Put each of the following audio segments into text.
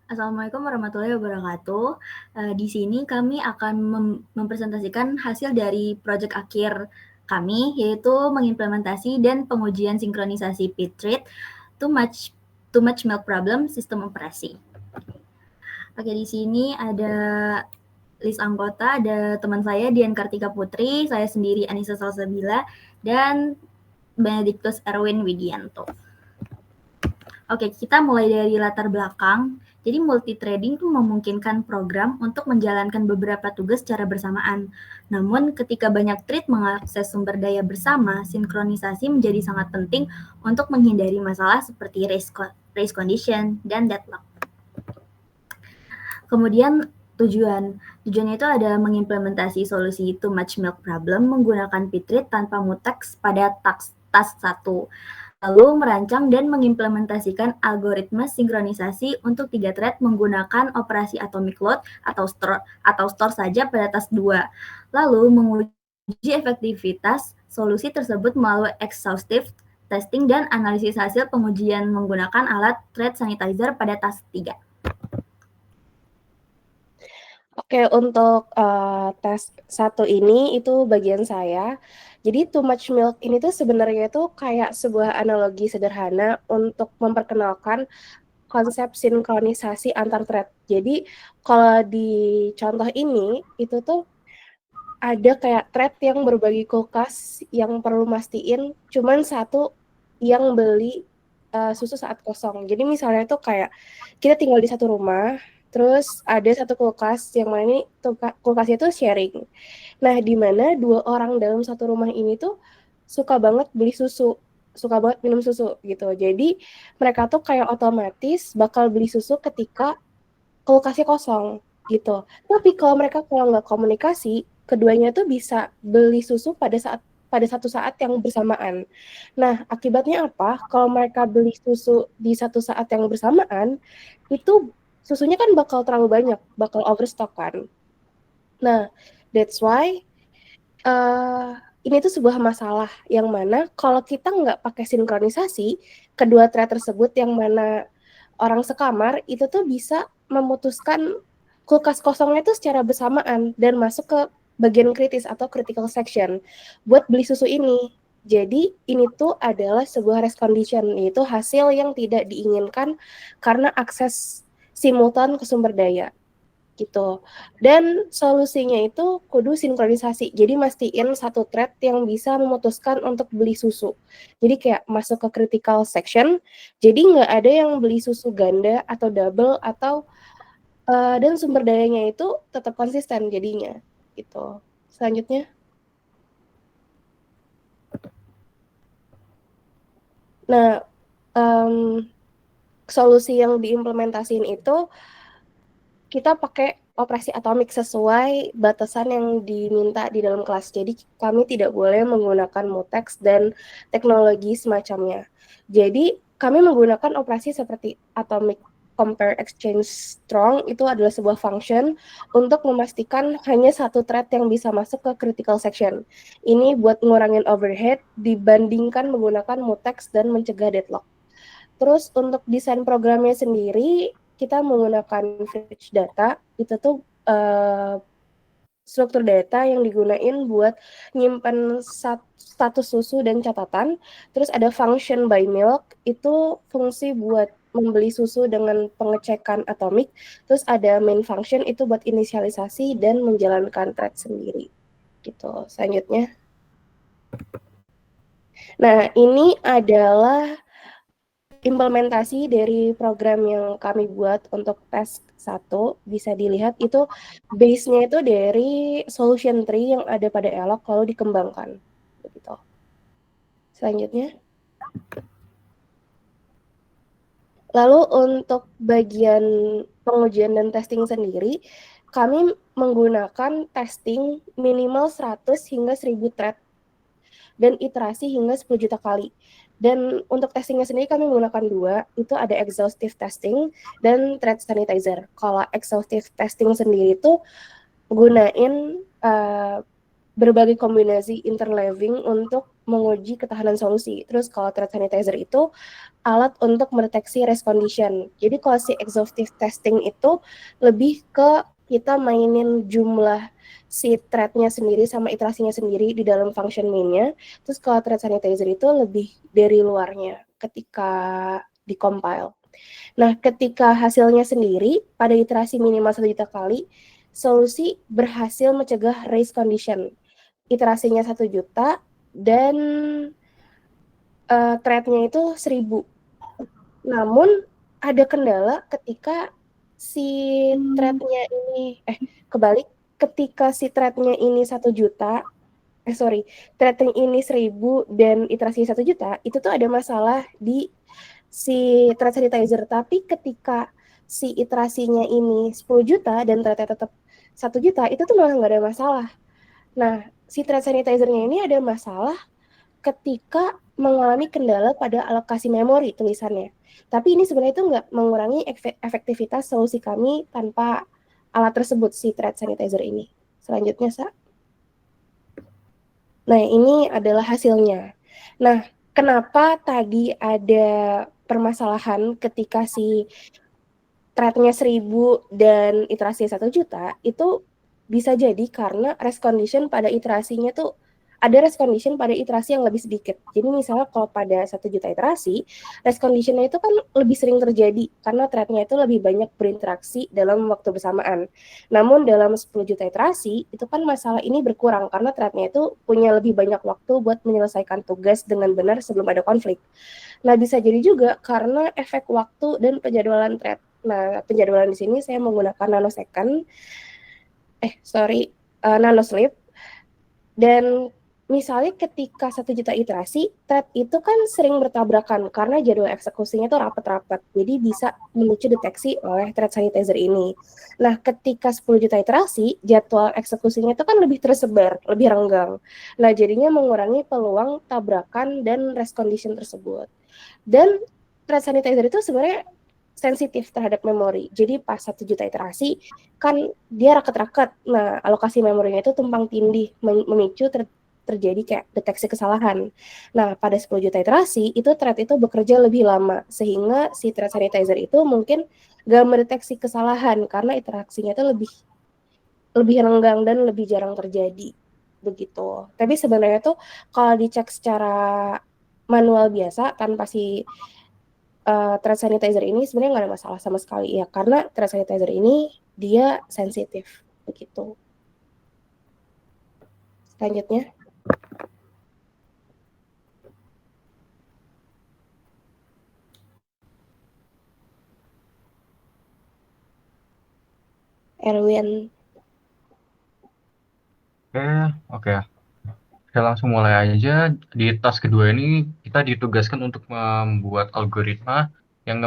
Assalamualaikum warahmatullahi wabarakatuh. Di sini kami akan mempresentasikan hasil dari proyek akhir kami, yaitu mengimplementasi dan pengujian sinkronisasi Pitread Too Much Milk Problem sistem operasi. Oke, di sini ada list anggota, ada teman saya Dian Kartika Putri, saya sendiri Anissa Salsabila, dan Benedictus Erwin Widianto. Oke, kita mulai dari latar belakang. Jadi multi-threading itu memungkinkan program untuk menjalankan beberapa tugas secara bersamaan. Namun ketika banyak thread mengakses sumber daya bersama, sinkronisasi menjadi sangat penting untuk menghindari masalah seperti race condition dan deadlock. Kemudian tujuannya itu ada mengimplementasi solusi too much milk problem menggunakan Pitread tanpa mutex pada task 1. Lalu merancang dan mengimplementasikan algoritma sinkronisasi untuk 3 thread menggunakan operasi atomic load atau store saja pada task 2. Lalu menguji efektivitas solusi tersebut melalui exhaustive testing dan analisis hasil pengujian menggunakan alat thread sanitizer pada task 3. Oke, untuk tes 1 ini itu bagian saya. Jadi too much milk ini tuh sebenarnya itu kayak sebuah analogi sederhana untuk memperkenalkan konsep sinkronisasi antar thread. Jadi kalau di contoh ini itu tuh ada kayak thread yang berbagi kulkas yang perlu mastiin cuman satu yang beli susu saat kosong. Jadi misalnya itu kayak kita tinggal di satu rumah, terus ada satu kulkas yang mana ini kulkasnya itu sharing. Nah, di mana 2 orang dalam satu rumah ini tuh suka banget beli susu, suka banget minum susu gitu. Jadi mereka tuh kayak otomatis bakal beli susu ketika kulkasnya kosong gitu. Tapi kalau nggak komunikasi, keduanya tuh bisa beli susu pada satu saat yang bersamaan. Nah, akibatnya apa? Kalau mereka beli susu di satu saat yang bersamaan, itu susunya kan bakal terlalu banyak, bakal overstock kan. Nah, that's why ini tuh sebuah masalah yang mana kalau kita nggak pakai sinkronisasi, kedua thread tersebut yang mana orang sekamar itu tuh bisa memutuskan kulkas kosongnya itu secara bersamaan dan masuk ke bagian kritis atau critical section buat beli susu ini. Jadi ini tuh adalah sebuah race condition, yaitu hasil yang tidak diinginkan karena akses simultan ke sumber daya gitu. Dan solusinya itu kudu sinkronisasi. Jadi mastiin satu thread yang bisa memutuskan untuk beli susu. Jadi kayak masuk ke critical section. Jadi nggak ada yang beli susu ganda atau double atau dan sumber dayanya itu tetap konsisten jadinya gitu. Selanjutnya. Nah, solusi yang diimplementasiin itu kita pakai operasi atomik sesuai batasan yang diminta di dalam kelas. Jadi kami tidak boleh menggunakan mutex dan teknologi semacamnya. Jadi kami menggunakan operasi seperti atomic compare exchange strong, itu adalah sebuah function untuk memastikan hanya satu thread yang bisa masuk ke critical section. Ini buat ngurangin overhead dibandingkan menggunakan mutex dan mencegah deadlock. Terus untuk desain programnya sendiri, kita menggunakan fetch data, itu tuh struktur data yang digunain buat nyimpan status susu dan catatan. Terus ada function by milk, itu fungsi buat membeli susu dengan pengecekan atomik. Terus ada main function, itu buat inisialisasi dan menjalankan thread sendiri. Gitu. Selanjutnya. Nah, ini adalah implementasi dari program yang kami buat untuk tes 1, bisa dilihat itu base-nya itu dari solution tree yang ada pada Elok lalu dikembangkan begitu. Selanjutnya. Lalu untuk bagian pengujian dan testing sendiri, kami menggunakan testing minimal 100 hingga 1000 thread dan iterasi hingga 10 juta kali. Dan untuk testingnya sendiri kami menggunakan 2, itu ada exhaustive testing dan thread sanitizer. Kalau exhaustive testing sendiri itu gunain berbagai kombinasi interleaving untuk menguji ketahanan solusi. Terus kalau thread sanitizer itu alat untuk mendeteksi race condition. Jadi kalau si exhaustive testing itu lebih ke kita mainin jumlah si thread-nya sendiri sama iterasinya sendiri di dalam function main-nya. Terus kalau thread sanitizer itu lebih dari luarnya ketika di-compile. Nah, ketika hasilnya sendiri pada iterasi minimal 1 juta kali, solusi berhasil mencegah race condition. Iterasinya 1 juta dan thread-nya itu 1000. Namun ada kendala ketika si thread-nya ini kebalik, ketika si thread-nya ini 1 juta, thread ini 1000 dan iterasi 1 juta, itu tuh ada masalah di si thread sanitizer. Tapi ketika si iterasinya ini 10 juta dan threadnya tetap 1 juta, itu tuh malah nggak ada masalah. Nah, si thread sanitizer-nya ini ada masalah ketika mengalami kendala pada alokasi memori tulisannya. Tapi ini sebenarnya itu nggak mengurangi efektivitas solusi kami tanpa alat tersebut, si thread sanitizer ini. Selanjutnya, Sa. Nah, ini adalah hasilnya. Nah, kenapa tadi ada permasalahan ketika si thread-nya 1000 dan iterasinya 1 juta, itu bisa jadi karena race condition pada iterasinya tuh ada race condition pada iterasi yang lebih sedikit. Jadi misalnya kalau pada 1 juta iterasi, race condition-nya itu kan lebih sering terjadi karena thread-nya itu lebih banyak berinteraksi dalam waktu bersamaan. Namun dalam 10 juta iterasi, itu kan masalah ini berkurang karena thread-nya itu punya lebih banyak waktu buat menyelesaikan tugas dengan benar sebelum ada konflik. Nah, bisa jadi juga karena efek waktu dan penjadwalan thread. Nah, penjadwalan di sini saya menggunakan nanosecond, nanosleep. Dan misalnya ketika 1 juta iterasi, thread itu kan sering bertabrakan karena jadwal eksekusinya tuh rapat-rapat. Jadi bisa memicu deteksi oleh thread sanitizer ini. Nah, ketika 10 juta iterasi, jadwal eksekusinya itu kan lebih tersebar, lebih renggang. Nah, jadinya mengurangi peluang tabrakan dan race condition tersebut. Dan thread sanitizer itu sebenarnya sensitif terhadap memori. Jadi pas 1 juta iterasi kan dia raket-raket. Nah, alokasi memorinya itu tumpang tindih, memicu terjadi kayak deteksi kesalahan. Nah, pada 10 juta iterasi itu thread itu bekerja lebih lama sehingga si thread sanitizer itu mungkin gak mendeteksi kesalahan karena interaksinya itu lebih renggang dan lebih jarang terjadi begitu. Tapi sebenarnya tuh kalau dicek secara manual biasa tanpa si thread sanitizer ini sebenarnya nggak ada masalah sama sekali ya, karena thread sanitizer ini dia sensitif begitu. Selanjutnya, Erwin. Oke, oke. Kita langsung mulai aja. Di task kedua ini kita ditugaskan untuk membuat algoritma yang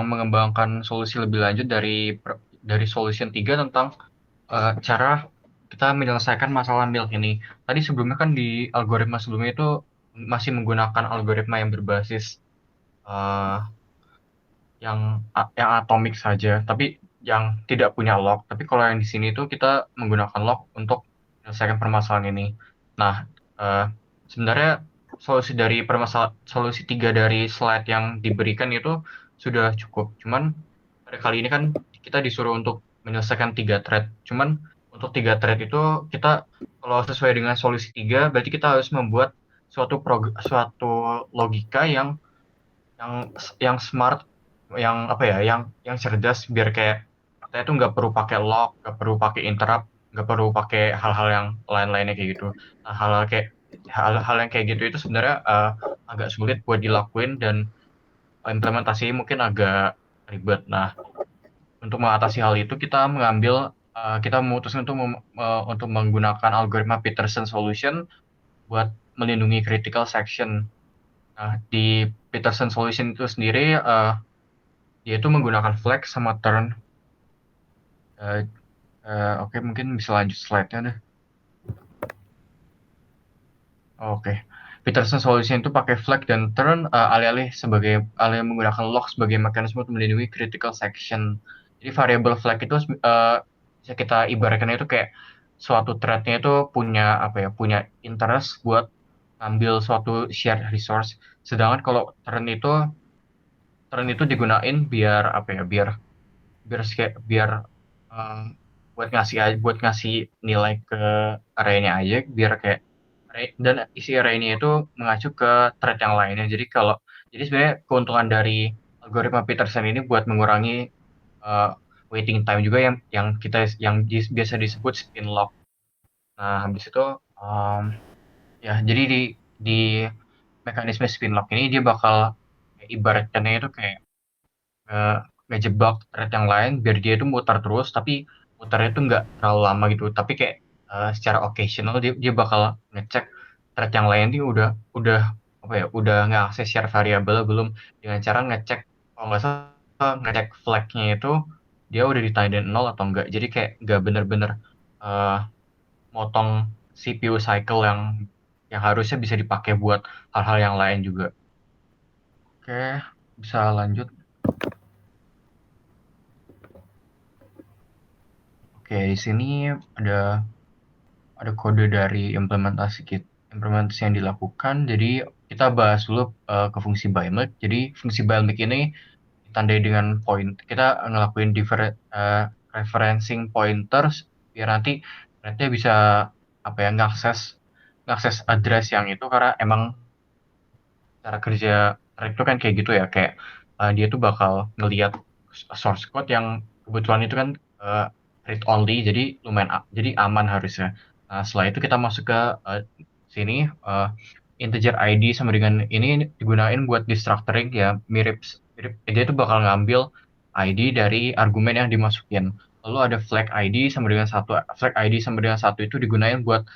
mengembangkan solusi lebih lanjut dari solution 3 tentang cara kita menyelesaikan masalah milk ini. Tadi sebelumnya kan di algoritma sebelumnya itu masih menggunakan algoritma yang berbasis eh, yang atomik saja, tapi yang tidak punya log. Tapi kalau yang di sini itu kita menggunakan log untuk menyelesaikan permasalahan ini. Nah, eh, sebenarnya solusi 3 dari slide yang diberikan itu sudah cukup. Cuman pada kali ini kan kita disuruh untuk menyelesaikan 3 thread. Cuman untuk 3 thread itu kita kalau sesuai dengan solusi 3 berarti kita harus membuat suatu logika yang smart, yang apa ya, yang cerdas, biar kayak kita itu nggak perlu pakai lock, nggak perlu pakai interrupt, nggak perlu pakai hal-hal yang lain-lainnya kayak gitu. Nah, hal-hal yang kayak gitu itu sebenarnya agak sulit buat dilakuin, dan implementasi mungkin agak ribet. Nah, untuk mengatasi hal itu kita memutuskan untuk menggunakan algoritma Peterson solution buat melindungi critical section. Nah, di Peterson solution itu sendiri dia itu menggunakan flag sama turn. Eh, oke, mungkin bisa lanjut slide-nya deh. Oke. Peterson solution itu pakai flag dan turn, alih-alih menggunakan lock sebagai mekanisme untuk melindungi critical section. Jadi variable flag itu bisa kita ibaratkan itu kayak suatu thread-nya itu punya apa ya, punya interest buat ambil suatu shared resource. Sedangkan kalau turn itu digunain biar apa ya, biar eh, buat ngasih nilai ke array-nya aja, biar kayak dan isi array-nya itu mengacu ke thread yang lainnya. Jadi sebenarnya keuntungan dari algoritma Peterson ini buat mengurangi eh, waiting time juga biasa disebut spin lock. Nah, habis itu em, ya jadi di mekanisme spin lock ini dia bakal ibaratkannya itu kayak eh, ngejebak thread yang lain biar dia itu muter terus, tapi muternya itu nggak terlalu lama gitu, tapi kayak secara occasional dia bakal ngecek thread yang lain ini udah apa ya, udah nggak akses share variabel belum, dengan cara ngecek, kalau nggak salah ngecek flagnya itu dia udah ditandain nol atau enggak. Jadi kayak nggak bener-bener eh, motong CPU cycle yang harusnya bisa dipakai buat hal-hal yang lain juga. Oke, bisa lanjut. Oke, di sini ada ada kode dari implementasi yang dilakukan. Jadi kita bahas dulu ke fungsi BIMIC. Jadi fungsi BIMIC ini ditandai dengan kita ngelakuin referencing pointers biar nanti bisa apa ya, ngakses address yang itu, karena emang cara kerja Rek itu kan kayak gitu ya, kayak dia tuh bakal ngelihat source code yang kebetulan itu kan uh, read only, jadi jadi aman harusnya. Nah, setelah itu kita masuk ke sini, integer ID sama dengan ini digunain buat destructuring ya, mirip dia tuh bakal ngambil ID dari argumen yang dimasukin. Lalu ada flag ID sama dengan satu itu digunain buat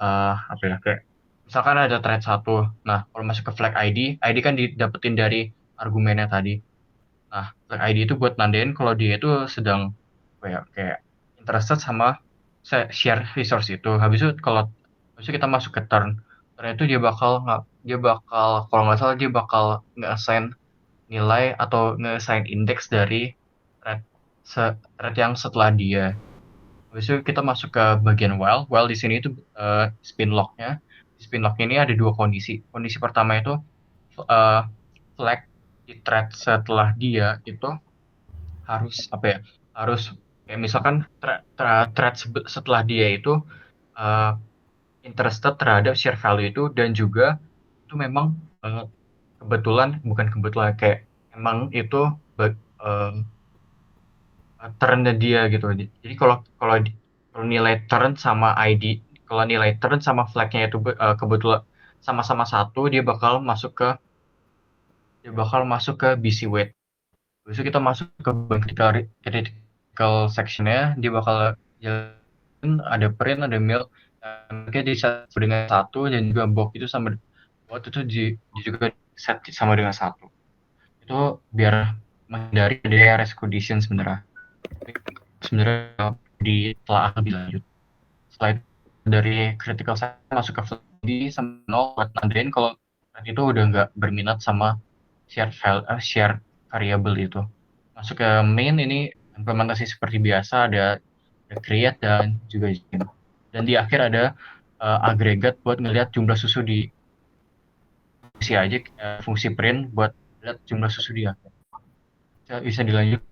apa ya, kayak misalkan ada thread satu. Nah, kalau masuk ke flag ID kan didapetin dari argumennya tadi. Nah, flag ID itu buat nandain kalau dia itu sedang apa ya, kayak interested sama share resource itu. Habis itu kita masuk ke turn. Turn itu dia bakal kalau nggak salah dia bakal nge-assign nilai atau nge-assign index dari thread thread yang setelah dia. Habis itu kita masuk ke bagian while. While di sini itu spin lock-nya. Di spin lock ini ada dua kondisi. Kondisi pertama itu eh, flag di thread setelah dia itu harus apa ya? Harus kayak misalkan setelah dia itu eh, interested terhadap share value itu, dan juga itu memang eh, bukan kebetulan, kayak emang itu eh, turn-nya dia gitu. Jadi kalau kalau kalau nilai turn sama ID, kalau nilai turn sama flag-nya itu kebetulan sama-sama satu, dia bakal masuk ke BC weight. Terus kita masuk ke critical section-nya, dia bakal jalan, ada print, ada milk, dan kayak di set dengan satu, dan juga box itu juga set sama dengan satu. Itu biar menghindari adanya rest condition sebenarnya. Sebenarnya ditelaah lebih lanjut. Setelah itu dari critical set masuk ke flag sama nol buat nandain kalau thread itu udah nggak berminat sama share variable itu. Masuk ke main, ini implementasi seperti biasa, ada create dan juga gym. Dan di akhir ada agregat buat ngelihat jumlah susu di isi aja, fungsi print buat lihat jumlah susu di akhir. Bisa dilanjut.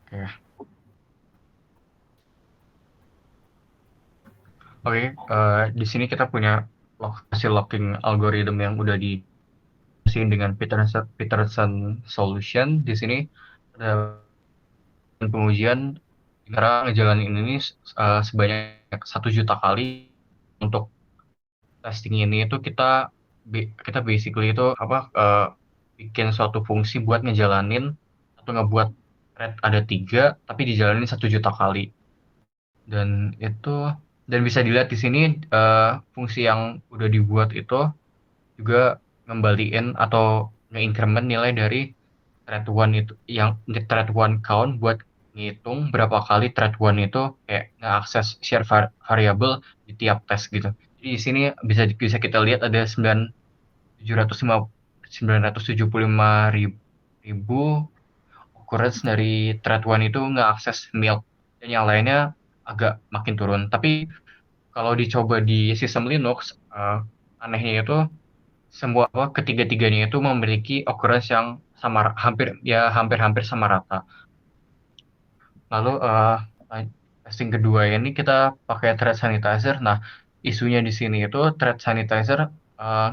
Oke. Oke, di sini kita punya hasil logging algorithm yang udah disin dengan Peterson solution. Di sini ada pengujian, cara ngejalanin ini sebanyak 1 juta kali. Untuk testing ini itu kita basically itu bikin suatu fungsi buat ngejalanin satu waktu ngebuat thread ada 3, tapi dijalanin 1 juta kali. Dan bisa dilihat di sini fungsi yang udah dibuat itu juga ngembaliin atau nge-increment nilai dari thread one itu, yang thread one count buat ngitung berapa kali thread one itu kayak nge-akses share variable di tiap tes gitu. Jadi di sini bisa kita lihat ada 975 ribu occurrence dari thread one itu nge-akses milk, dan yang lainnya agak makin turun. Tapi kalau dicoba di sistem Linux, anehnya itu ketiga-tiganya itu memiliki occurrence yang sama, hampir-hampir sama rata. Lalu testing kedua ini kita pakai thread sanitizer. Nah, isunya di sini itu thread sanitizer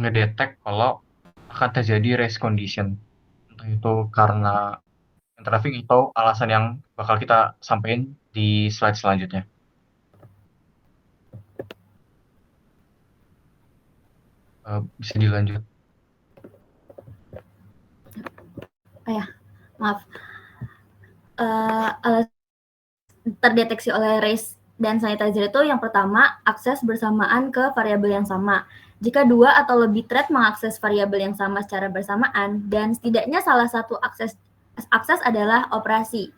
ngedetek kalau akan terjadi race condition. Entah itu karena traffic atau alasan yang bakal kita sampaikan di slide selanjutnya. Bisa dilanjut. Maaf. Terdeteksi oleh race dan sanitizer itu yang pertama, akses bersamaan ke variabel yang sama. Jika 2 atau lebih thread mengakses variabel yang sama secara bersamaan, dan setidaknya salah satu akses adalah operasi.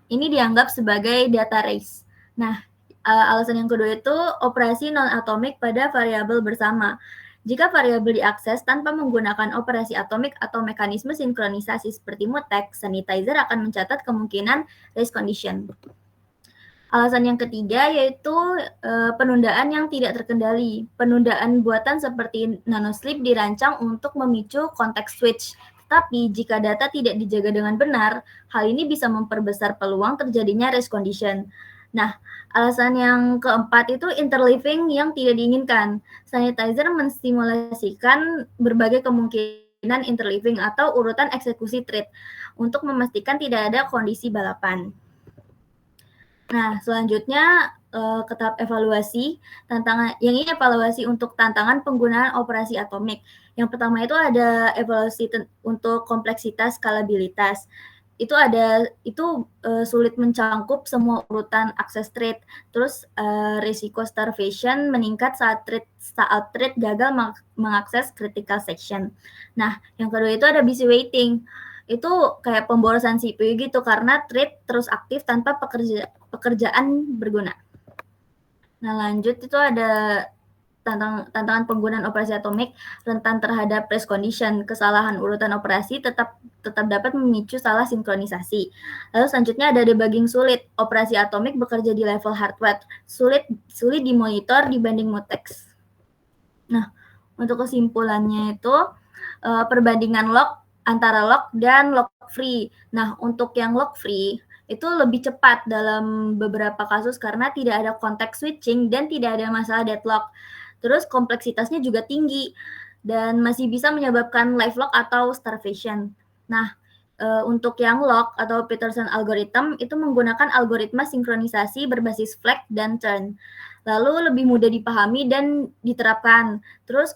Ini dianggap sebagai data race. Nah, alasan yang kedua itu operasi non-atomik pada variabel bersama. Jika variabel diakses tanpa menggunakan operasi atomik atau mekanisme sinkronisasi seperti mutex, sanitizer akan mencatat kemungkinan race condition. Alasan yang ketiga yaitu penundaan yang tidak terkendali. Penundaan buatan seperti nanosleep dirancang untuk memicu context switch. Tetapi jika data tidak dijaga dengan benar, hal ini bisa memperbesar peluang terjadinya race condition. Nah, alasan yang keempat itu interleaving yang tidak diinginkan. Sanitizer mensimulasikan berbagai kemungkinan interleaving atau urutan eksekusi thread untuk memastikan tidak ada kondisi balapan. Nah, selanjutnya ke tahap evaluasi. Yang ini evaluasi untuk tantangan penggunaan operasi atomik. Yang pertama itu ada evaluasi untuk kompleksitas skalabilitas. Itu sulit mencangkup semua urutan akses thread. Terus risiko starvation meningkat saat thread gagal mengakses critical section. Nah, yang kedua itu ada busy waiting. Itu kayak pemborosan CPU gitu karena thread terus aktif tanpa pekerjaan berguna. Nah, lanjut itu ada tantangan penggunaan operasi atomik rentan terhadap race condition. Kesalahan urutan operasi tetap dapat memicu salah sinkronisasi. Lalu selanjutnya ada debugging sulit. Operasi atomik bekerja di level hardware. Sulit dimonitor dibanding mutex. Nah, untuk kesimpulannya itu perbandingan log antara lock dan lock free. Nah, untuk yang lock free itu lebih cepat dalam beberapa kasus karena tidak ada context switching dan tidak ada masalah deadlock. Terus kompleksitasnya juga tinggi dan masih bisa menyebabkan live lock atau starvation. Nah, untuk yang lock atau Peterson algorithm itu menggunakan algoritma sinkronisasi berbasis flag dan turn. Lalu lebih mudah dipahami dan diterapkan. Terus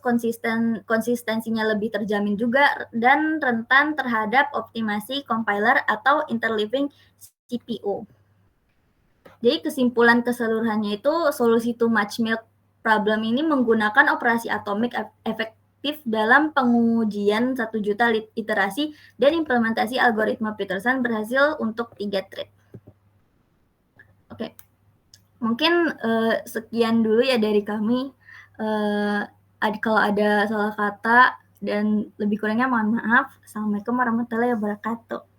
konsistensinya lebih terjamin juga dan rentan terhadap optimasi compiler atau interleaving CPU. Jadi kesimpulan keseluruhannya itu solusi too much milk problem ini menggunakan operasi atomik efektif dalam pengujian 1 juta iterasi dan implementasi algoritma Peterson berhasil untuk 3 thread. Oke. Mungkin sekian dulu ya dari kami. Kalau ada salah kata dan lebih kurangnya mohon maaf. Assalamualaikum warahmatullahi wabarakatuh.